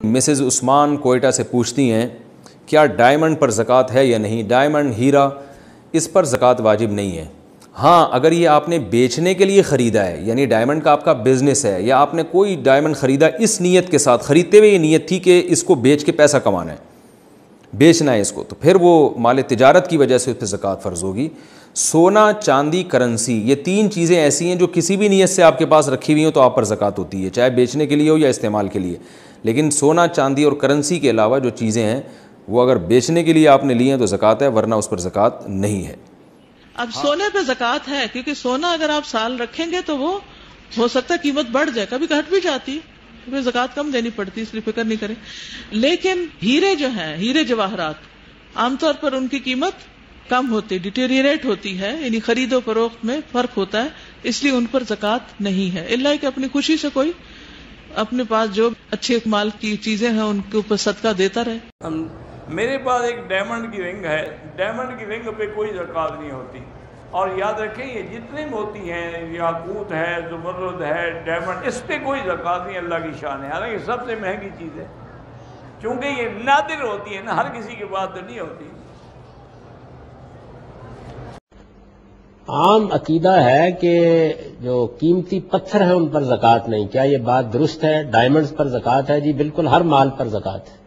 Mrs عثمان کوئٹہ سے پوچھتی ہیں کیا ڈائمنڈ پر زکوٰۃ ہے یا نہیں؟ ڈائمنڈ، ہیرا، اس پر زکوٰۃ واجب نہیں ہے۔ ہاں، اگر یہ آپ نے بیچنے کے لیے خریدا ہے، یعنی ڈائمنڈ کا آپ کا بزنس ہے، یا آپ نے کوئی ڈائمنڈ خریدا اس نیت کے ساتھ، خریدتے ہوئے یہ نیت تھی کہ اس کو بیچ کے پیسہ کمانا ہے، بیچنا ہے اس کو، تو پھر وہ مال تجارت کی وجہ سے اس پہ زکوٰۃ فرض ہوگی۔ سونا، چاندی، کرنسی، یہ تین چیزیں ایسی ہیں جو کسی بھی نیت سے آپ کے پاس رکھی ہوئی ہوں تو آپ پر زکوٰۃ ہوتی ہے، چاہے بیچنے کے لیے ہو یا استعمال کے لیے۔ لیکن سونا، چاندی اور کرنسی کے علاوہ جو چیزیں ہیں وہ اگر بیچنے کے لیے آپ نے لی ہیں تو زکوٰۃ ہے، ورنہ اس پر زکوٰۃ نہیں ہے۔ اب سونے پہ زکوٰۃ ہے، کیونکہ سونا اگر آپ سال رکھیں گے تو وہ ہو سکتا ہے قیمت بڑھ جائے، کبھی گھٹ بھی جاتی ہے، پھر زکوٰۃ کم دینی پڑتی، اس لیے فکر نہیں کریں۔ لیکن ہیرے جو ہیں، ہیرے جواہرات، عام طور پر ان کی قیمت کم ہوتی، ڈیٹیریٹ ہوتی ہے، یعنی خرید و فروخت میں فرق ہوتا ہے، اس لیے ان پر زکوٰۃ نہیں ہے، الا کہ اپنی خوشی سے کوئی اپنے پاس جو اچھے مال کی چیزیں ہیں ان کے اوپر صدقہ دیتا رہے۔ میرے پاس ایک ڈائمنڈ کی رنگ ہے، ڈائمنڈ کی رنگ پہ کوئی زکوٰۃ نہیں ہوتی، اور یاد رکھیں یہ جتنی موتی ہیں، یاقوت ہے، زمرد ہے، ڈائمنڈ، اس پہ کوئی زکوٰۃ نہیں، اللہ کی شان ہے، حالانکہ سب سے مہنگی چیز ہے، چونکہ یہ نادر ہوتی ہے نا، ہر کسی کے پاس تو نہیں ہوتی۔ عام عقیدہ ہے کہ جو قیمتی پتھر ہیں ان پر زکوٰۃ نہیں، کیا یہ بات درست ہے؟ ڈائمنڈز پر زکوٰۃ ہے؟ جی بالکل، ہر مال پر زکوٰۃ ہے۔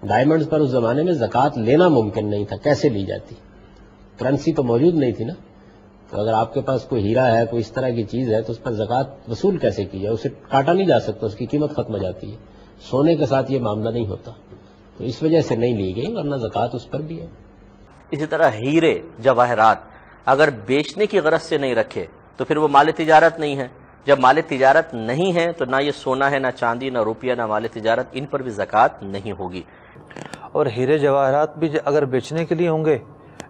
ڈائمنڈز پر اس زمانے میں زکوٰۃ لینا ممکن نہیں تھا، کیسے لی جاتی؟ کرنسی تو موجود نہیں تھی نا، تو اگر آپ کے پاس کوئی ہیرا ہے، کوئی اس طرح کی چیز ہے تو اس پر زکوٰۃ وصول کیسے کی جائے؟ اسے کاٹا نہیں جا سکتا، اس کی قیمت ختم ہو جاتی ہے۔ سونے کے ساتھ یہ معاملہ نہیں ہوتا، تو اس وجہ سے نہیں لی گئی، ورنہ زکوٰۃ اس پر بھی ہے۔ اسی طرح ہیرے، جواہرات اگر بیچنے کی غرض سے نہیں رکھے تو پھر وہ مال تجارت نہیں ہے۔ جب مال تجارت نہیں ہے تو نہ یہ سونا ہے، نہ چاندی، نہ روپیہ، نہ مال تجارت، ان پر بھی زکوٰۃ نہیں ہوگی۔ اور ہیرے جواہرات بھی اگر بیچنے کے لیے ہوں گے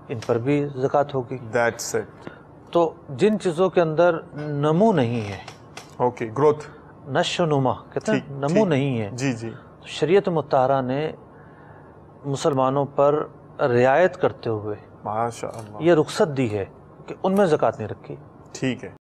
ان پر بھی زکوٰۃ ہوگی۔ That's it. تو جن چیزوں کے اندر نمو نہیں ہے، اوکے، گروتھ، نشو و نما کہتے ہیں، نمو نہیں ہے، جی جی، تو شریعت مطہرہ نے مسلمانوں پر رعایت کرتے ہوئے ماشاء اللہ یہ رخصت دی ہے کہ ان میں زکوٰۃ نہیں رکھی۔ ٹھیک ہے۔